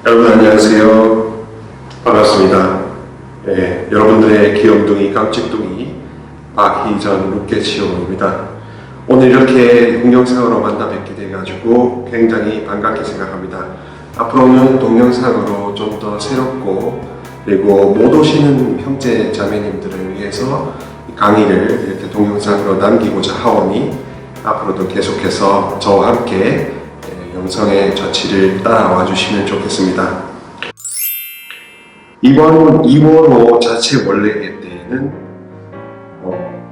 여러분 안녕하세요. 반갑습니다. 네, 여러분들의 귀염둥이 깜찍둥이 박희전 룩게치오입니다. 오늘 이렇게 동영상으로 만나 뵙게 돼가지고 굉장히 반갑게 생각합니다. 앞으로는 동영상으로 좀 더 새롭고 그리고 못 오시는 형제 자매님들을 위해서 강의를 이렇게 동영상으로 남기고자 하오니 앞으로도 계속해서 저와 함께 영성의 저치를 따라와 주시면 좋겠습니다. 이번 2월5 자체 원래회 때에는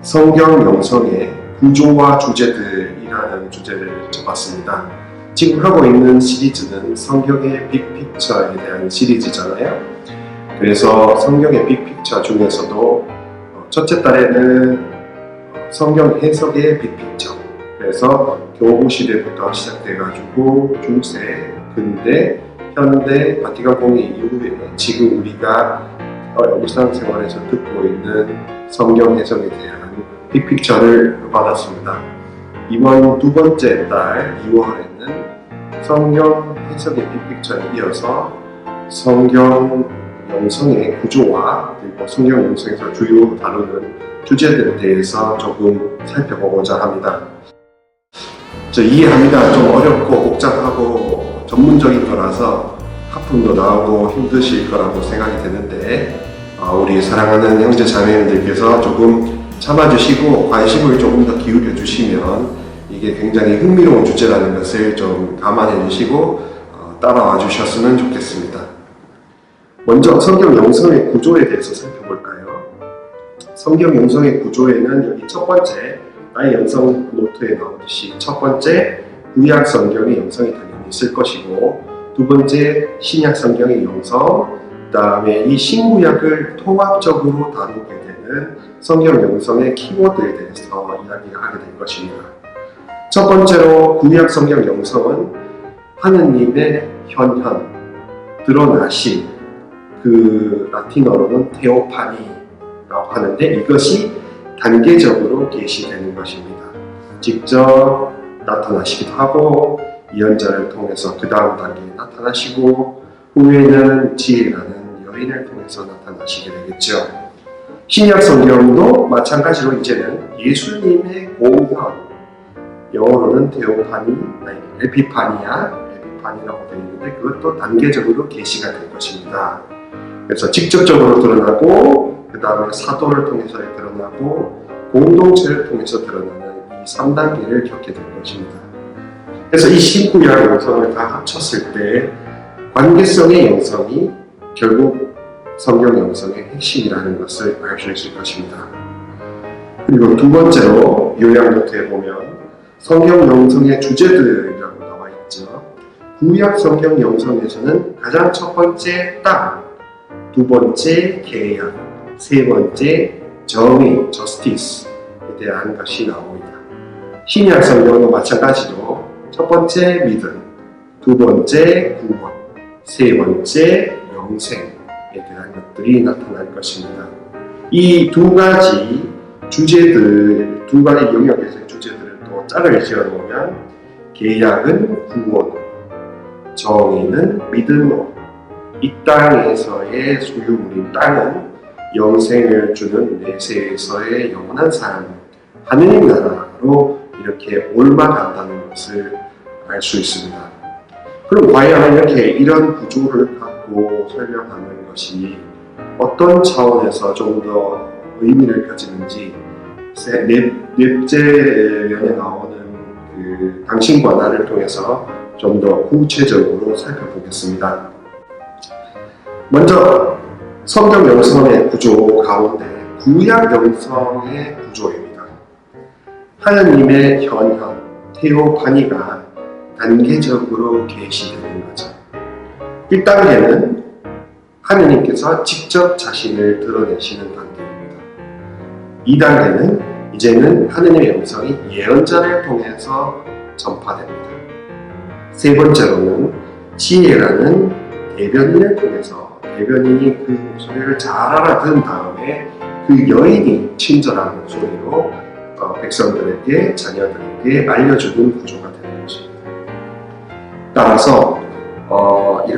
성경 영성의 구조와 주제들이라는 주제를 잡았습니다. 지금 하고 있는 시리즈는 성경의 빅픽처에 대한 시리즈잖아요. 그래서 성경의 빅픽처 중에서도 첫째 달에는 성경 해석의 빅픽처, 그래서 교부 시대부터 시작돼가지고 중세, 근대, 현대, 바티칸 공의 이후에 지금 우리가 일상생활에서 듣고 있는 성경 해석에 대한 빅픽처를 받았습니다. 이번 두 번째 달 2월에는 성경 해석의 빅픽처에 이어서 성경 영성의 구조와 그리고 성경 영성에서 주요 다루는 주제들에 대해서 조금 살펴보고자 합니다. 이해합니다. 좀 어렵고 복잡하고 전문적인 거라서 하품도 나오고 힘드실 거라고 생각이 되는데 우리 사랑하는 형제 자매님들께서 조금 참아주시고 관심을 조금 더 기울여 주시면 이게 굉장히 흥미로운 주제라는 것을 좀 감안해 주시고 따라와 주셨으면 좋겠습니다. 먼저 성경 영성의 구조에 대해서 살펴볼까요? 성경 영성의 구조에는 여기 첫 번째 나의 영성 노트에 나오듯이 첫 번째 구약 성경의 영성이 당연히 있을 것이고, 두 번째 신약 성경의 영성, 그 다음에 이 신구약을 통합적으로 다루게 되는 성경 영성의 키워드에 대해서 이야기를 하게 될 것입니다. 첫 번째로 구약 성경 영성은 하느님의 현현, 드러나심, 그 라틴어로는 테오파니라고 하는데 이것이 단계적으로 계시되는 것입니다. 직접 나타나시기도 하고 예언자를 통해서 그 다음 단계에 나타나시고 후에는 지혜라는 여인을 통해서 나타나시게 되겠죠. 신약 성경도 마찬가지로 이제는 예수님의 공현, 영어로는 테오파니, 에피파니라고 되어 있는데 그것도 단계적으로 계시가 될 것입니다. 그래서 직접적으로 드러나고 그 다음에 사도를 통해서 드러나고 공동체를 통해서 드러나는 이 3단계를 겪게 될 것입니다. 그래서 이 신구약 영성을 다 합쳤을 때 관계성의 영성이 결국 성경 영성의 핵심이라는 것을 알 수 있을 것입니다. 그리고 두 번째로 요약 노트에 보면 성경 영성의 주제들이라고 나와 있죠. 구약 성경 영성에서는 가장 첫 번째 땅, 두 번째 계약, 세 번째 정의, justice에 대한 것이 나옵니다. 신약 성경도 마찬가지로 첫 번째 믿음, 두 번째 구원, 세 번째 영생에 대한 것들이 나타날 것입니다. 이 두 가지 주제들, 두 가지 영역에서의 주제들을 또 짝을 지어놓으면 계약은 구원, 정의는 믿음으로, 이 땅에서의 소유물인 땅은 영생을 주는 내세에서의 영원한 삶, 하느님 나라로 이렇게 올라간다는 것을 알 수 있습니다. 그럼 과연 이런 구조를 갖고 설명하는 것이 어떤 차원에서 좀 더 의미를 가지는지 넷째 면에 나오는 그 당신과 나를 통해서 좀 더 구체적으로 살펴보겠습니다. 먼저 성경 영성의 구조 가운데 구약 영성의 구조입니다. 하나님의 현현, 테오파니가 단계적으로 계시되는 거죠. 1단계는 하나님께서 직접 자신을 드러내시는 단계입니다. 2단계는 이제는 하나님의 영성이 예언자를 통해서 전파됩니다. 세 번째로는 지혜라는 대변인을 통해서 대변인이 그 목소리를 잘 알아듣은 다음에 그 여인이 친절한 목소리로 백성들에게, 자녀들에게 알려주는 구조가 되는 것입니다. 따라서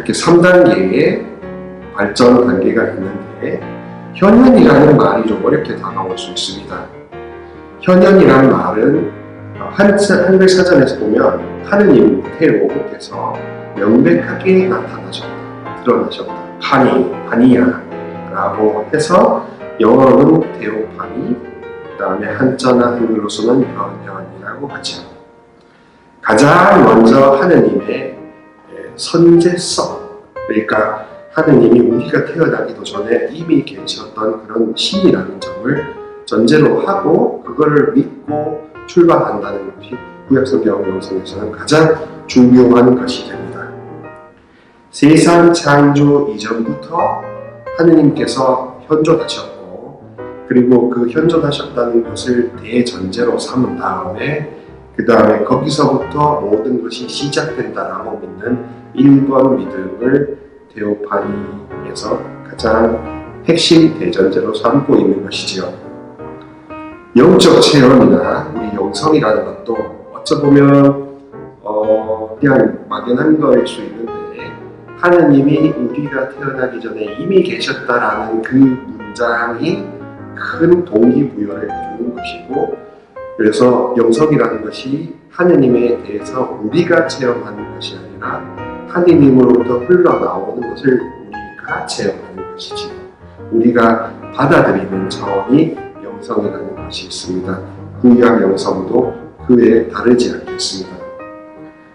이렇게 3단계의 발전 단계가 있는데, 현현이라는 말이 좀 어렵게 다가올 수 있습니다. 현현이라는 말은 한글 사전에서 보면 하느님 테오께서 명백하게 나타나셨다, 드러나셨다, 파니야 라고 해서 영어로는 테오파니, 그 다음에 한자나 한글로서는 현현이라고 하죠. 가장 먼저 하느님의 선제성, 그러니까 하느님이 우리가 태어나기도 전에 이미 계셨던 그런 신이라는 점을 전제로 하고 그거를 믿고 출발한다는 것이 구약성경 영성에서는 가장 중요한 것이 됩니다. 세상 창조 이전부터 하느님께서 현존하셨고, 그리고 그 현존하셨다는 것을 대전제로 삼은 다음에 그 다음에 거기서부터 모든 것이 시작된다라고 믿는 1번 믿음을 테오파니에서 가장 핵심 대전제로 삼고 있는 것이지요. 영적 체험이나 우리 영성이라는 것도 어쩌보면 그냥 막연한 거일 수 있는데, 하느님이 우리가 태어나기 전에 이미 계셨다라는 그 문장이 큰 동기부여를 해주는 것이고, 그래서 영성이라는 것이 하느님에 대해서 우리가 체험하는 것이 아니라 하느님으로부터 흘러나오는 것을 우리가 체험하는 것이지, 우리가 받아들이는 차원이 영성이라는 것이 있습니다. 구약 영성도 그에 다르지 않겠습니다.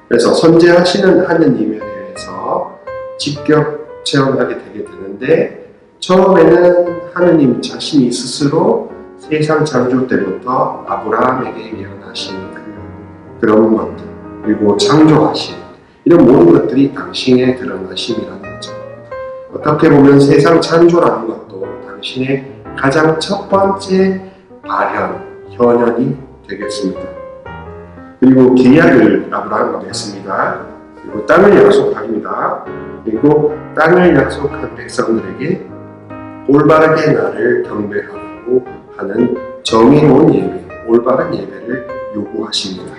그래서 선재하시는 하느님에 대해서 직접 체험하게 되게 되는데, 처음에는 하느님 자신이 스스로 세상 창조 때부터 아브라함에게 예언하신 그런 것들, 그리고 창조하신 이런 모든 것들이 당신의 드러나심이라는 거죠. 어떻게 보면 세상 창조라는 것도 당신의 가장 첫 번째 발현, 현현이 되겠습니다. 그리고 계약을 아브라함과 맺습니다. 그리고 땅을 약속합니다. 그리고 땅을 약속한 백성들에게 올바르게 나를 경배하고 하는 정해놓은 예배, 올바른 예배를 요구하십니다.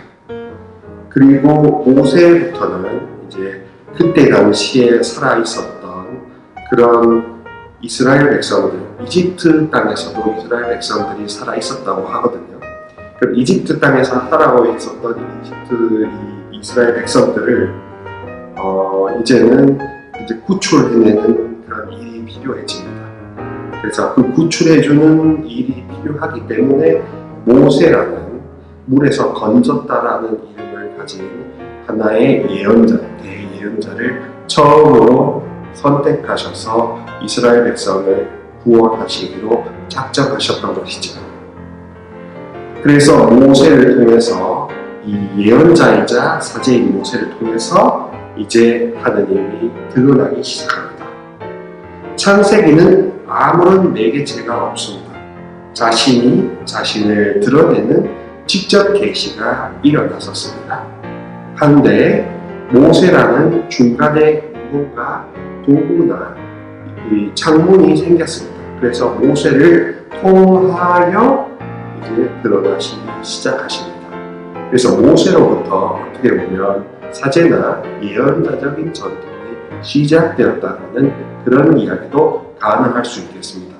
그리고 모세부터는 이제 그때 당시에 살아있었던 그런 이스라엘 백성들, 이집트 땅에서도 이스라엘 백성들이 살아있었다고 하거든요. 그럼 이집트 땅에서 살아가고 있었던 이스라엘 백성들을 이제는 이제 구출해내는 그런 일이 필요해집니다. 그래서 그 구출해주는 일이 필요하기 때문에 모세라는 물에서 건졌다라는 이름을 가진 하나의 예언자, 대예언자를 처음으로 선택하셔서 이스라엘 백성을 구원하시기로 작정하셨던 것이죠. 그래서 모세를 통해서 이 예언자이자 사제인 모세를 통해서 이제 하느님이 드러나기 시작합니다. 창세기는 아무런 매개체가 없습니다. 자신이 자신을 드러내는 직접 계시가 일어났었습니다. 한데 모세라는 중간에 뭔가 도구나 창문이 생겼습니다. 그래서 모세를 통하여 이제 드러나시기 시작하십니다. 그래서 모세로부터 어떻게 보면 사제나 예언자적인 전통이 시작되었다는 그런 이야기도 가능할 수 있겠습니다.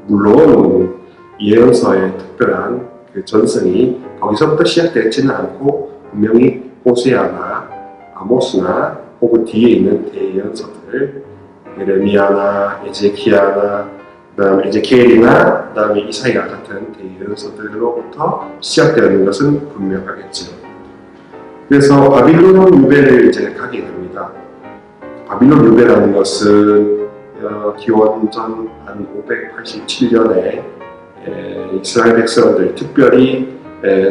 물론 예언서의 특별한 그 전승이 거기서부터 시작되지는 않고 분명히 호세아나 아모스나 혹은 뒤에 있는 대예언서들, 예레미야나 에제키야나 그다음에 에제키엘이나 그다음에 이사야 같은 대예언서들로부터 시작되는 것은 분명하겠죠. 그래서 바빌론 유배를 이제 가게 됩니다. 바빌론 유배라는 것은 기원전 한 587년에 이스라엘 백성들, 특별히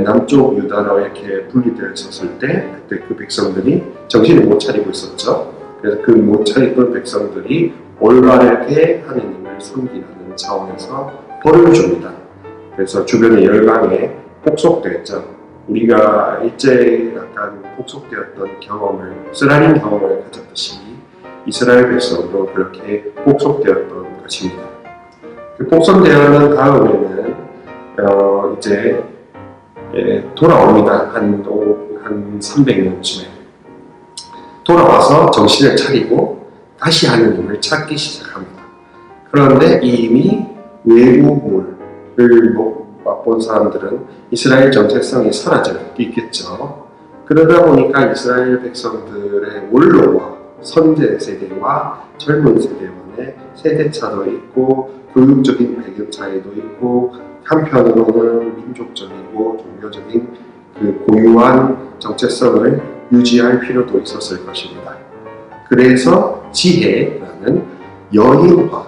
남쪽 유다로 이렇게 분리되었을 때, 그때 그 백성들이 정신을 못 차리고 있었죠. 그래서 그 못 차리던 백성들이 올바르게 하느님을 섬기라는 차원에서 벌을 줍니다. 그래서 주변의 열방에 폭속되었죠. 우리가 일제 약간 폭속되었던 경험을, 쓰라린 경험을 가졌듯이 이스라엘 백성도 그렇게 폭속되었던 것입니다. 그 폭성되었는 다음에는 이제 돌아옵니다. 한 300년쯤에 돌아와서 정신을 차리고 다시 하느님을 찾기 시작합니다. 그런데 이미 외국물을 맛본 사람들은 이스라엘 정체성이 사라져 있겠죠. 그러다 보니까 이스라엘 백성들의 원로와 선제 세대와 젊은 세대 간의 세대차도 있고 교육적인 배경 차이도 있고 한편으로는 민족적이고 종교적인 그 고유한 정체성을 유지할 필요도 있었을 것입니다. 그래서 지혜라는 여인화,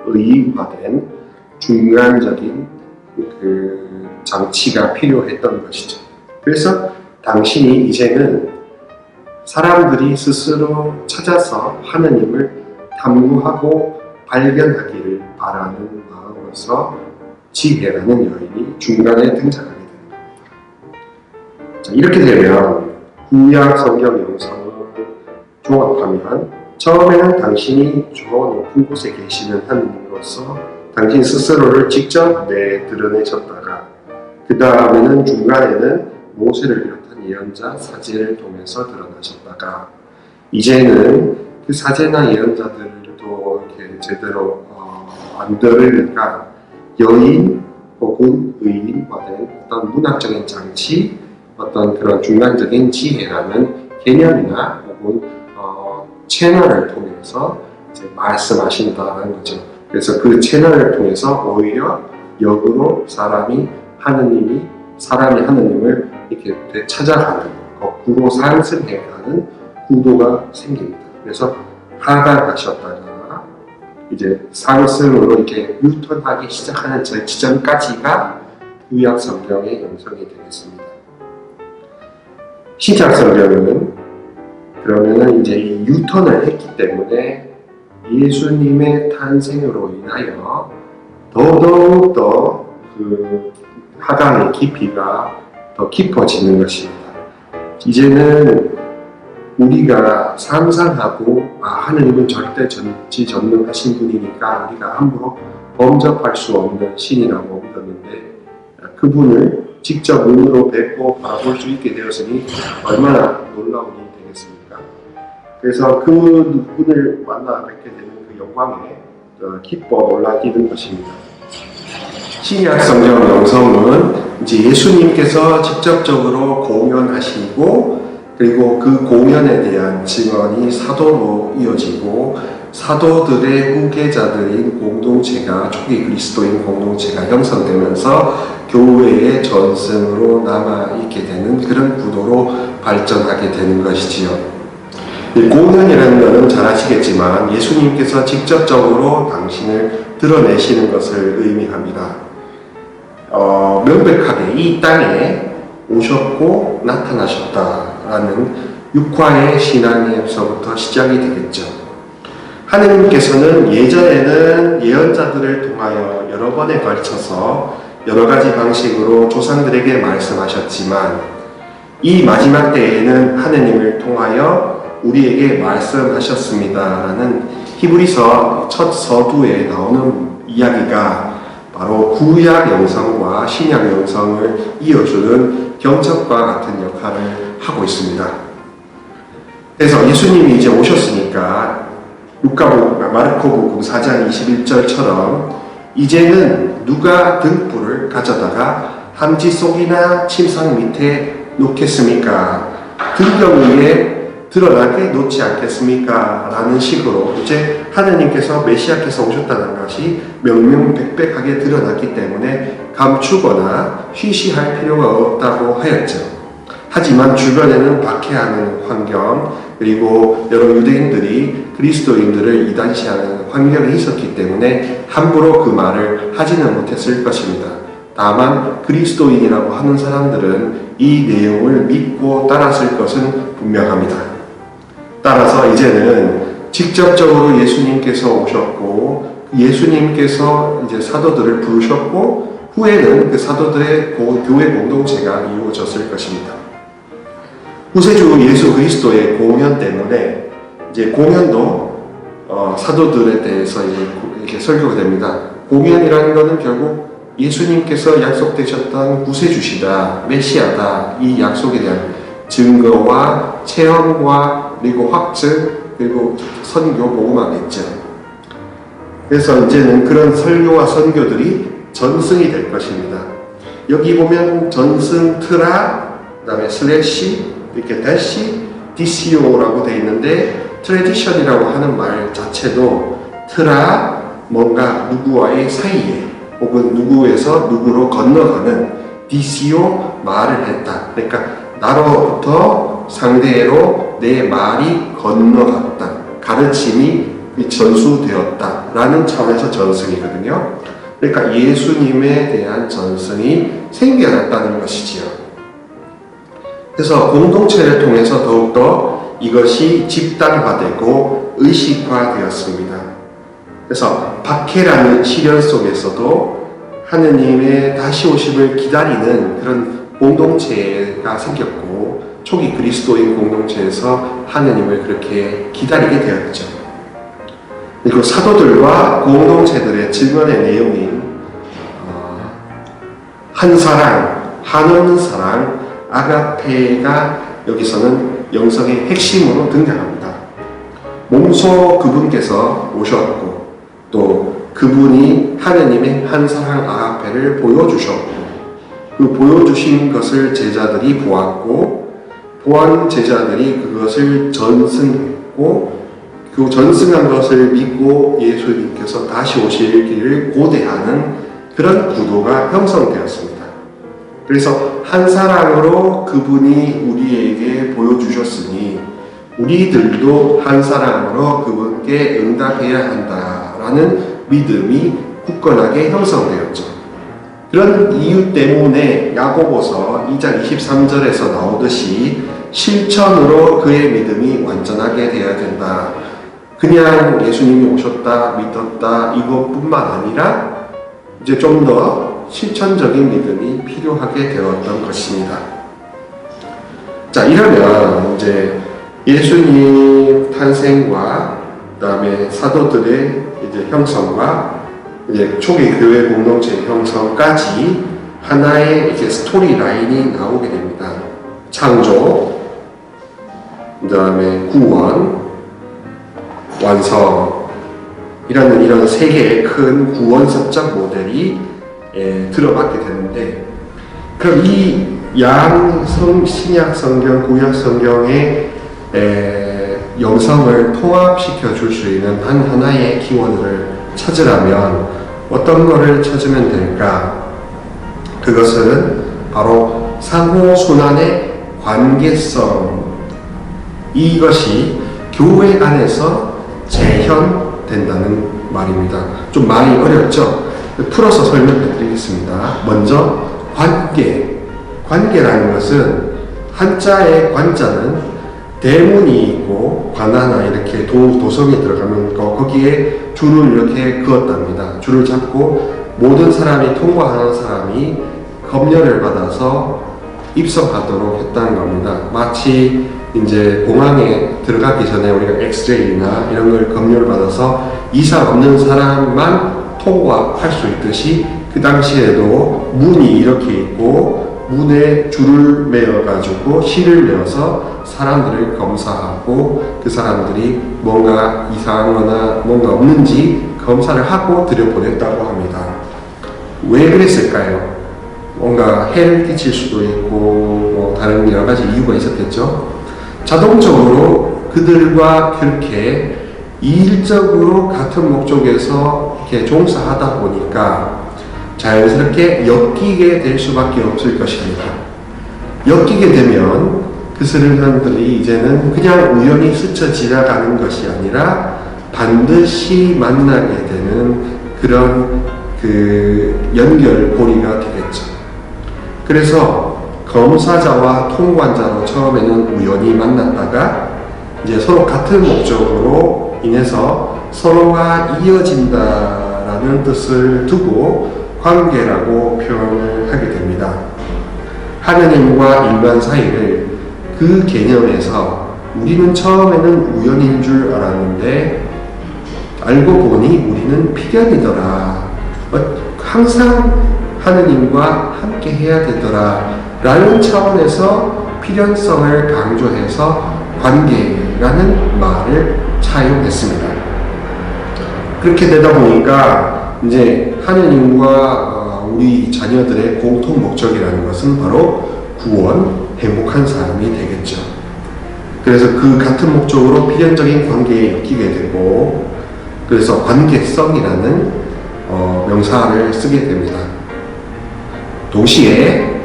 의인화된 중간적인 그 장치가 필요했던 것이죠. 그래서 당신이 이제는 사람들이 스스로 찾아서 하느님을 탐구하고 발견하기를 바라는 마음으로서 지혜라는 여인이 중간에 등장하게 됩니다. 자, 이렇게 되면 구약 성경 영성을 종합하면 처음에는 당신이 저 높은 곳에 계시는 하느님으로서 당신 스스로를 직접 드러내셨다가 그 다음에는 중간에는 모세를 비롯한 예언자, 사제를 통해서 드러나셨다가 이제는 그 사제나 예언자들도 이렇게 제대로 안 들으니까 여인 혹은 의인화된 어떤 문학적인 장치, 어떤 그런 중간적인 지혜라는 개념이나 혹은 채널을 통해서 이제 말씀하신다는 거죠. 그래서 그 채널을 통해서 오히려 역으로 사람이 하느님을 이렇게 되찾아가는, 거꾸로 상승해가는 구도가 생깁니다. 그래서 하강하셨다가 이제 상승으로 이렇게 유턴하기 시작하는 저 지점까지가 구약 성경의 영성이 되겠습니다. 신약 성경은 그러면은 이제 이 유턴을 했기 때문에 예수님의 탄생으로 인하여 더더욱 더 그 하강의 깊이가 더 깊어지는 것입니다. 이제는 우리가 상상하고 하느님은 절대 전지전능하신 분이니까 우리가 함부로 범접할 수 없는 신이라고 믿었는데 그분을 직접 눈으로 뵙고 바라볼 수 있게 되었으니 얼마나 놀라운 일이 되겠습니까? 그래서 그 분을 만나 뵙게 되는 그 영광에 기뻐 놀라 뛰는 것입니다. 신약 성경 영성은 이제 예수님께서 직접적으로 공연하시고 그리고 그 공연에 대한 증언이 사도로 이어지고 사도들의 후계자들인 공동체가 초기 그리스도인 공동체가 형성되면서 교회의 전승으로 남아있게 되는 그런 구도로 발전하게 되는 것이지요. 공연이라는 것은 잘 아시겠지만 예수님께서 직접적으로 당신을 드러내시는 것을 의미합니다. 명백하게 이 땅에 오셨고 나타나셨다라는 육화의 신앙에서부터 시작이 되겠죠. 하느님께서는 예전에는 예언자들을 통하여 여러 번에 걸쳐서 여러 가지 방식으로 조상들에게 말씀하셨지만 이 마지막 때에는 하느님을 통하여 우리에게 말씀하셨습니다라는 히브리서 첫 서두에 나오는 이야기가 바로 구약 영성과 신약 영성을 이어주는 경첩과 같은 역할을 하고 있습니다. 그래서 예수님이 이제 오셨으니까 마르코복음 4장 21절처럼 이제는 누가 등불을 가져다가 함지 속이나 침상 밑에 놓겠습니까? 등경 위에 드러나게 놓지 않겠습니까? 라는 식으로 이제 하느님께서 메시아께서 오셨다는 것이 명명백백하게 드러났기 때문에 감추거나 쉬쉬할 필요가 없다고 하였죠. 하지만 주변에는 박해하는 환경 그리고 여러 유대인들이 그리스도인들을 이단시하는 환경이 있었기 때문에 함부로 그 말을 하지는 못했을 것입니다. 다만 그리스도인이라고 하는 사람들은 이 내용을 믿고 따랐을 것은 분명합니다. 따라서 이제는 직접적으로 예수님께서 오셨고 예수님께서 이제 사도들을 부르셨고 후에는 그 사도들의 교회 공동체가 이루어졌을 것입니다. 구세주 예수 그리스도의 공연 때문에 이제 공연도 사도들에 대해서 이렇게 설교가 됩니다. 공연이라는 것은 결국 예수님께서 약속되셨던 구세주시다, 메시아다 이 약속에 대한 증거와 체험과 그리고 확증 그리고 선교 복음하겠죠. 그래서 이제는 그런 설교와 선교들이 전승이 될 것입니다. 여기 보면 전승 트라, 그 다음에 슬래시, 이렇게 대시, DCO라고 되어 있는데 트레디션이라고 하는 말 자체도 트라, 뭔가 누구와의 사이에 혹은 누구에서 누구로 건너가는 DCO 말을 했다. 그러니까 나로부터 상대로 내 말이 건너갔다. 가르침이 전수되었다. 라는 차원에서 전승이거든요. 그러니까 예수님에 대한 전승이 생겨났다는 것이지요. 그래서 공동체를 통해서 더욱더 이것이 집단화되고 의식화되었습니다. 그래서 박해라는 시련 속에서도 하느님의 다시 오심을 기다리는 그런 공동체가 생겼고 초기 그리스도인 공동체에서 하느님을 그렇게 기다리게 되었죠. 그리고 사도들과 공동체들의 증언의 내용인 한 사랑, 한없는 사랑, 아가페가 여기서는 영성의 핵심으로 등장합니다. 몸소 그분께서 오셨고 또 그분이 하느님의 한 사랑 아가페를 보여주셨고 그 보여주신 것을 제자들이 보았고 보안 제자들이 그것을 전승했고 그 전승한 것을 믿고 예수님께서 다시 오실 길을 고대하는 그런 구도가 형성되었습니다. 그래서 한 사랑으로 그분이 우리에게 보여주셨으니 우리들도 한 사랑으로 그분께 응답해야 한다라는 믿음이 굳건하게 형성되었죠. 그런 이유 때문에 야고보서 2장 23절에서 나오듯이 실천으로 그의 믿음이 완전하게 되어야 된다. 그냥 예수님이 오셨다, 믿었다 이것뿐만 아니라 이제 좀 더 실천적인 믿음이 필요하게 되었던 것입니다. 자, 이러면 이제 예수님 탄생과 그다음에 사도들의 이제 형성과 이제 초기 교회 공동체 형성까지 하나의 이제 스토리 라인이 나오게 됩니다. 창조, 그다음에 구원, 완성 이런 세 개의 큰 구원서적 모델이 들어맞게 되는데 그럼 이 신약 성경, 구약 성경의 영성을 통합시켜 줄 수 있는 하나의 키워드를 찾으라면 어떤 거를 찾으면 될까? 그것은 바로 상호 순환의 관계성. 이것이 교회 안에서 재현된다는 말입니다. 좀 많이 어렵죠? 풀어서 설명해 드리겠습니다. 먼저 관계라는 것은 한자의 관자는 대문이 있고 관 하나 이렇게 도성이 들어가면 거기에 줄을 이렇게 그었답니다. 줄을 잡고 모든 사람이 통과하는 사람이 검열을 받아서 입성하도록 했다는 겁니다. 마치 이제 공항에 들어가기 전에 우리가 엑스레이나 이런 걸 검열을 받아서 이상 없는 사람만 통과할 수 있듯이 그 당시에도 문이 이렇게 있고 문에 줄을 매어가지고 실을 매어서 사람들을 검사하고 그 사람들이 뭔가 이상하거나 뭔가 없는지 검사를 하고 들여보냈다고 합니다. 왜 그랬을까요? 뭔가 해를 끼칠 수도 있고 뭐 다른 여러 가지 이유가 있었겠죠. 자동적으로 그들과 그렇게 일적으로 같은 목적에서 이렇게 종사하다 보니까 자연스럽게 엮이게 될 수밖에 없을 것입니다. 엮이게 되면 그 사람들이 이제는 그냥 우연히 스쳐 지나가는 것이 아니라 반드시 만나게 되는 그런 연결고리가 되겠죠. 그래서 검사자와 통관자로 처음에는 우연히 만났다가 이제 서로 같은 목적으로 인해서 서로가 이어진다라는 뜻을 두고 관계라고 표현을 하게 됩니다. 하느님과 인간 사이를 그 개념에서 우리는 처음에는 우연인 줄 알았는데 알고 보니 우리는 필연이더라. 항상 하느님과 함께 해야 되더라. 라는 차원에서 필연성을 강조해서 관계를 문제라는 말을 차용했습니다. 그렇게 되다 보니까 이제 하느님과 우리 자녀들의 공통 목적이라는 것은 바로 구원, 행복한 삶이 되겠죠. 그래서 그 같은 목적으로 필연적인 관계에 엮이게 되고, 그래서 관계성이라는 명사를 쓰게 됩니다. 동시에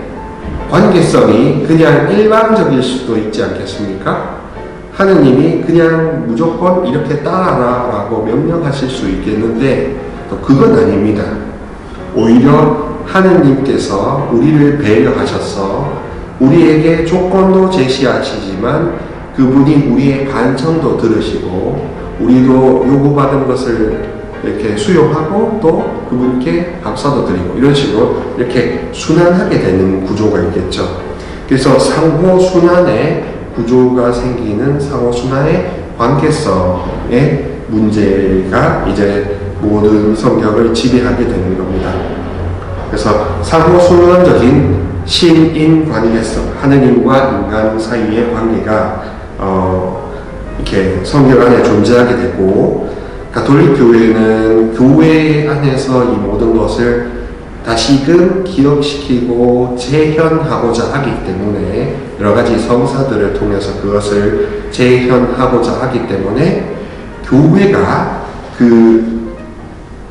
관계성이 그냥 일방적일 수도 있지 않겠습니까? 하느님이 그냥 무조건 이렇게 따라라 라고 명령하실 수 있겠는데 또 그건 아닙니다. 오히려 하느님께서 우리를 배려하셔서 우리에게 조건도 제시하시지만 그분이 우리의 간청도 들으시고 우리도 요구받은 것을 이렇게 수용하고 또 그분께 감사도 드리고 이런 식으로 이렇게 순환하게 되는 구조가 있겠죠. 그래서 상호 순환의 구조가 생기는 상호 순환의 관계성의 문제가 이제 모든 성경을 지배하게 되는 겁니다. 그래서 상호 순환적인 신인 관계성, 하느님과 인간 사이의 관계가 이렇게 성경 안에 존재하게 되고, 가톨릭 교회는 교회 안에서 이 모든 것을 다시금 기억시키고 재현하고자 하기 때문에 여러 가지 성사들을 통해서 그것을 재현하고자 하기 때문에 교회가 그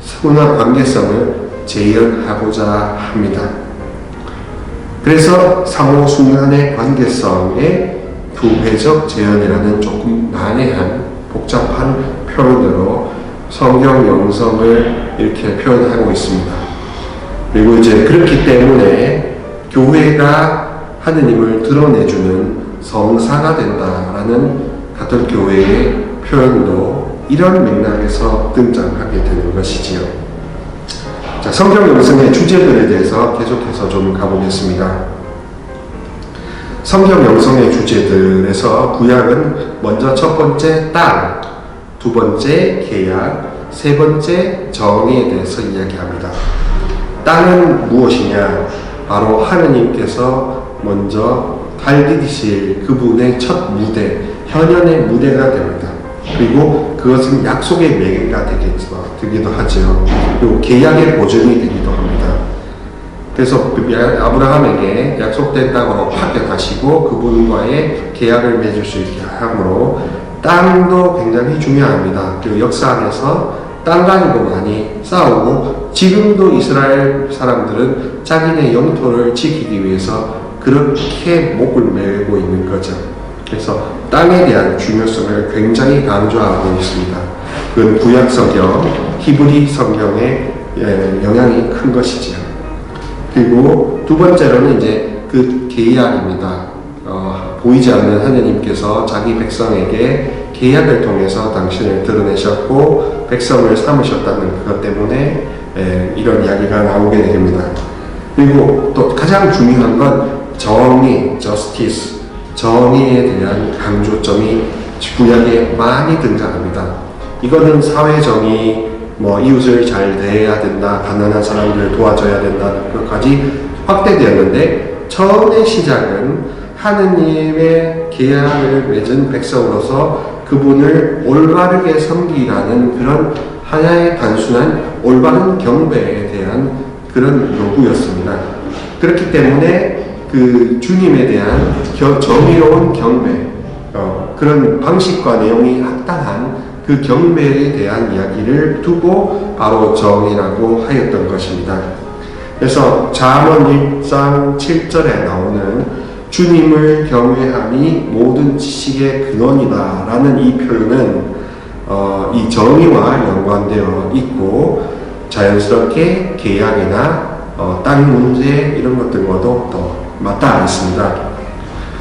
순환 관계성을 재현하고자 합니다. 그래서 상호 순환의 관계성의 교회적 재현이라는 조금 난해한 복잡한 표현으로 성경 영성을 이렇게 표현하고 있습니다. 그리고 이제 그렇기 때문에 교회가 하느님을 드러내주는 성사가 된다라는 가톨릭 교회의 표현도 이런 맥락에서 등장하게 되는 것이지요. 자, 성경 영성의 주제들에 대해서 계속해서 좀 가보겠습니다. 성경 영성의 주제들에서 구약은 먼저 첫 번째 땅, 두 번째 계약, 세 번째 정의에 대해서 이야기합니다. 땅은 무엇이냐? 바로 하느님께서 먼저 달디디실 그분의 첫 무대, 현현의 무대가 됩니다. 그리고 그것은 약속의 매개가 되기도 하죠. 그리고 계약의 보증이 되기도 합니다. 그래서 아브라함에게 약속된 땅으로 파견하시고 그분과의 계약을 맺을 수 있게 하므로 땅도 굉장히 중요합니다. 그리고 역사 안에서 땅 가지고 많이 싸우고 지금도 이스라엘 사람들은 자기네 영토를 지키기 위해서 그렇게 목을 메고 있는 거죠. 그래서 땅에 대한 중요성을 굉장히 강조하고 있습니다. 그건 구약 성경, 히브리 성경의 영향이 큰 것이지요. 그리고 두 번째로는 이제 그 계약입니다. 보이지 않는 하느님께서 자기 백성에게 계약을 통해서 당신을 드러내셨고 백성을 삼으셨다는 그것 때문에 이런 이야기가 나오게 됩니다. 그리고 또 가장 중요한 건 정의, justice, 정의에 대한 강조점이 구약에 많이 등장합니다. 이거는 사회 정의, 이웃을 잘 대해야 된다, 가난한 사람들을 도와줘야 된다, 그것까지 확대되었는데 처음의 시작은 하느님의 계약을 맺은 백성으로서 그분을 올바르게 섬기라는 그런 하나의 단순한 올바른 경배에 대한 그런 요구였습니다. 그렇기 때문에 그 주님에 대한 정의로운 경배, 그런 방식과 내용이 합당한 그 경배에 대한 이야기를 두고 바로 정의라고 하였던 것입니다. 그래서 잠언 1장 7절에 나오는 주님을 경외함이 모든 지식의 근원이다 라는 이 표현은 이 정의와 연관되어 있고 자연스럽게 계약이나 땅 문제 이런 것들과도 더 맞닿아 있습니다.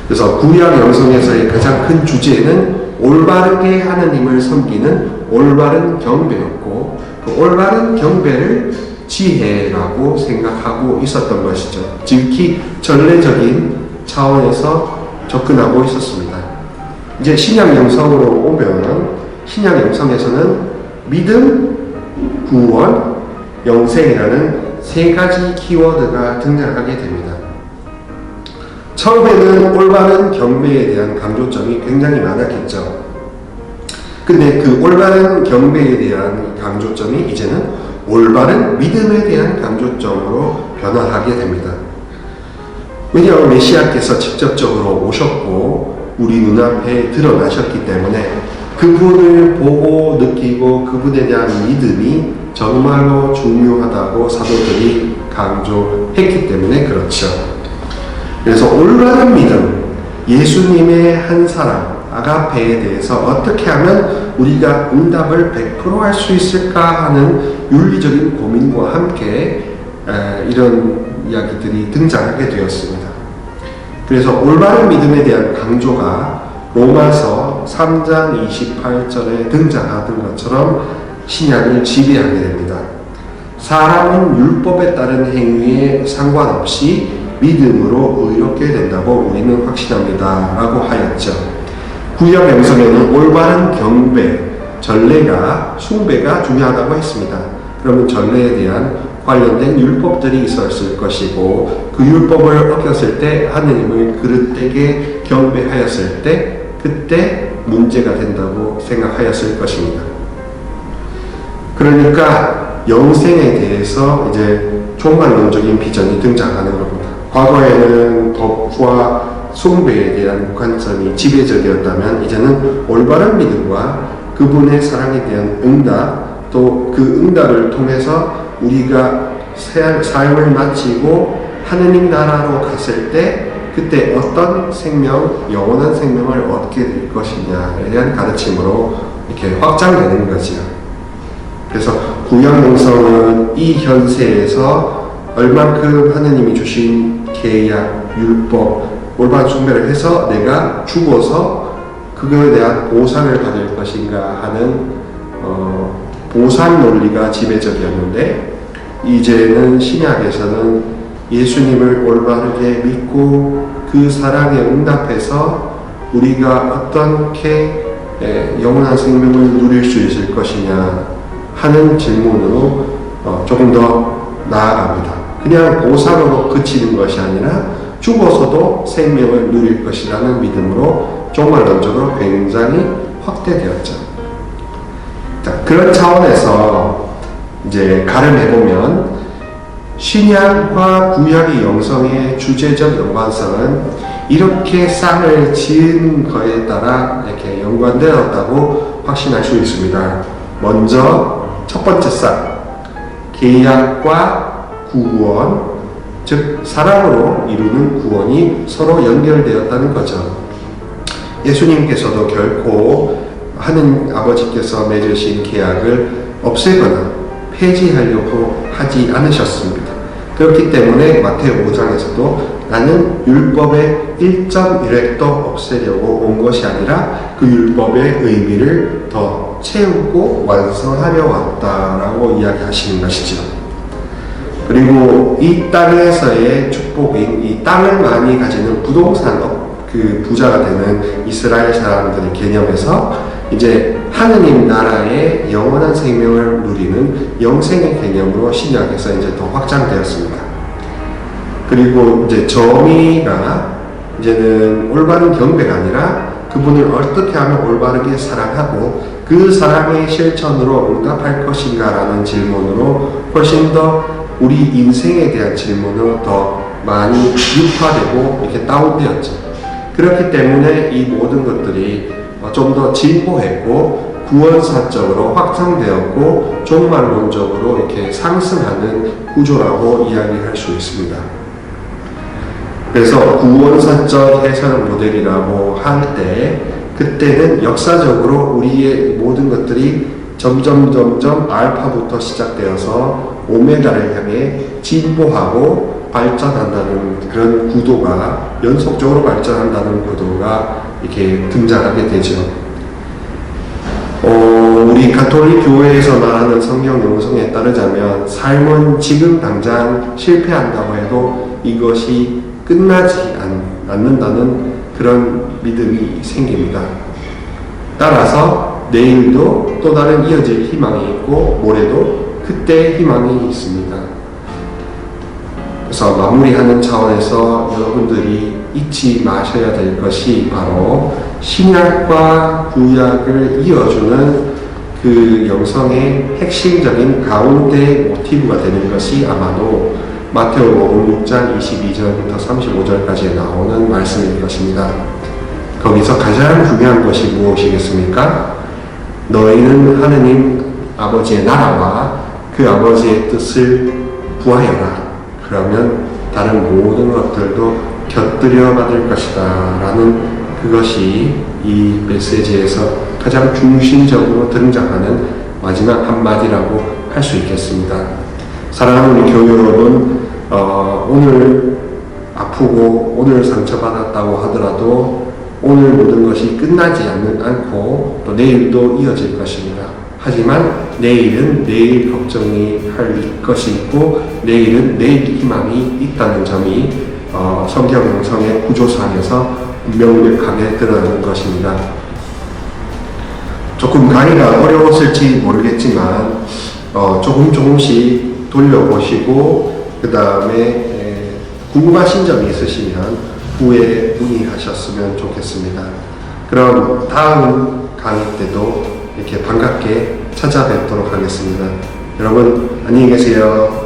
그래서 구약 영성에서의 가장 큰 주제는 올바르게 하느님을 섬기는 올바른 경배였고 그 올바른 경배를 지혜라고 생각하고 있었던 것이죠. 지극히 전례적인 차원에서 접근하고 있었습니다. 이제 신약 영성으로 오면 신약 영성에서는 믿음, 구원, 영생이라는 세 가지 키워드가 등장하게 됩니다. 처음에는 올바른 경배에 대한 강조점이 굉장히 많았겠죠. 근데 그 올바른 경배에 대한 강조점이 이제는 올바른 믿음에 대한 강조점으로 변화하게 됩니다. 왜냐하면 메시아께서 직접적으로 오셨고 우리 눈앞에 드러나셨기 때문에 그분을 보고 느끼고 그분에 대한 믿음이 정말로 중요하다고 사도들이 강조했기 때문에 그렇죠. 그래서 올바른 믿음, 예수님의 한 사랑, 아가페에 대해서 어떻게 하면 우리가 응답을 100% 할 수 있을까 하는 윤리적인 고민과 함께 이런 이야기들이 등장하게 되었습니다. 그래서 올바른 믿음에 대한 강조가 로마서 3장 28절에 등장하던 것처럼 신약을 지배하게 됩니다. 사람은 율법에 따른 행위에 상관없이 믿음으로 의롭게 된다고 우리는 확신합니다. 라고 하였죠. 구약 영성에는 올바른 경배, 전례가, 숭배가 중요하다고 했습니다. 그러면 전례에 대한 관련된 율법들이 있었을 것이고 그 율법을 어겼을 때 하느님을 그릇되게 경배하였을 때 그때 문제가 된다고 생각하였을 것입니다. 그러니까 영생에 대해서 이제 종말론적인 비전이 등장하는 겁니다. 과거에는 법과 숭배에 대한 관점이 지배적이었다면 이제는 올바른 믿음과 그분의 사랑에 대한 응답, 또 그 응답을 통해서 우리가 삶을 마치고 하느님 나라로 갔을 때 그때 어떤 생명, 영원한 생명을 얻게 될 것이냐에 대한 가르침으로 이렇게 확장되는 거죠. 그래서 구약 영성은 이 현세에서 얼만큼 하느님이 주신 계약, 율법, 올바른 숭배를 해서 내가 죽어서 그거에 대한 보상을 받을 것인가 하는 보상 논리가 지배적이었는데 이제는 신약에서는 예수님을 올바르게 믿고 그 사랑에 응답해서 우리가 어떻게 영원한 생명을 누릴 수 있을 것이냐 하는 질문으로 조금 더 나아갑니다. 그냥 보상으로 그치는 것이 아니라 죽어서도 생명을 누릴 것이라는 믿음으로 종말론적으로 굉장히 확대되었죠. 자, 그런 차원에서 이제 가름해보면 신약과 구약의 영성의 주제적 연관성은 이렇게 쌍을 지은 거에 따라 이렇게 연관되었다고 확신할 수 있습니다. 먼저 첫 번째 쌍, 계약과 구원, 즉 사랑으로 이루는 구원이 서로 연결되었다는 거죠. 예수님께서도 결코 하느님 아버지께서 맺으신 계약을 없애거나 폐지하려고 하지 않으셨습니다. 그렇기 때문에 마태오 5장에서도 나는 율법의 1.1획도 없애려고 온 것이 아니라 그 율법의 의미를 더 채우고 완성하려 왔다라고 이야기하시는 것이죠. 그리고 이 땅에서의 축복인 이 땅을 많이 가지는 부동산 그 부자가 되는 이스라엘 사람들의 개념에서 이제 하느님 나라의 영원한 생명을 누리는 영생의 개념으로 신약에서 이제 더 확장되었습니다. 그리고 이제 정의가 이제는 올바른 경배가 아니라 그분을 어떻게 하면 올바르게 사랑하고 그 사랑의 실천으로 응답할 것인가라는 질문으로 훨씬 더 우리 인생에 대한 질문으로 더 많이 육화되고 이렇게 다운되었죠. 그렇기 때문에 이 모든 것들이 좀 더 진보했고 구원사적으로 확장되었고 종말론적으로 이렇게 상승하는 구조라고 이야기할 수 있습니다. 그래서 구원사적 해석 모델이라고 할 때 그때는 역사적으로 우리의 모든 것들이 점점 알파부터 시작되어서 오메가를 향해 진보하고 발전한다는 그런 구도가 연속적으로 발전한다는 구도가 이렇게 등장하게 되죠. 우리 가톨릭 교회에서 말하는 성경 영성에 따르자면 삶은 지금 당장 실패한다고 해도 이것이 끝나지 않는다는 그런 믿음이 생깁니다. 따라서 내일도 또 다른 이어질 희망이 있고 모레도 그때 희망이 있습니다. 그래서 그래서 마무리하는 차원에서 여러분들이 잊지 마셔야 될 것이 바로 신약과 구약을 이어주는 그 영성의 핵심적인 가운데 모티브가 되는 것이 아마도 마태오복음 6장 22절부터 35절까지 나오는 말씀일 것입니다. 거기서 가장 중요한 것이 무엇이겠습니까? 너희는 하느님 아버지의 나라와 그 아버지의 뜻을 구하여라. 그러면 다른 모든 것들도 곁들여 받을 것이다. 라는 그것이 이 메시지에서 가장 중심적으로 등장하는 마지막 한마디라고 할 수 있겠습니다. 사랑하는 우리 교회 여러분, 오늘 아프고 오늘 상처받았다고 하더라도 오늘 모든 것이 끝나지 않고 또 내일도 이어질 것입니다. 하지만 내일은 내일 걱정이 할 것이 있고 내일은 내일 희망이 있다는 점이 성경 영성의 구조상에서 명백하게 드러나는 것입니다. 조금 강의가 어려웠을지 모르겠지만 조금씩 돌려보시고 그 다음에 궁금하신 점이 있으시면 후에 문의하셨으면 좋겠습니다. 그럼 다음 강의 때도 이렇게 반갑게 찾아뵙도록 하겠습니다. 여러분 안녕히 계세요.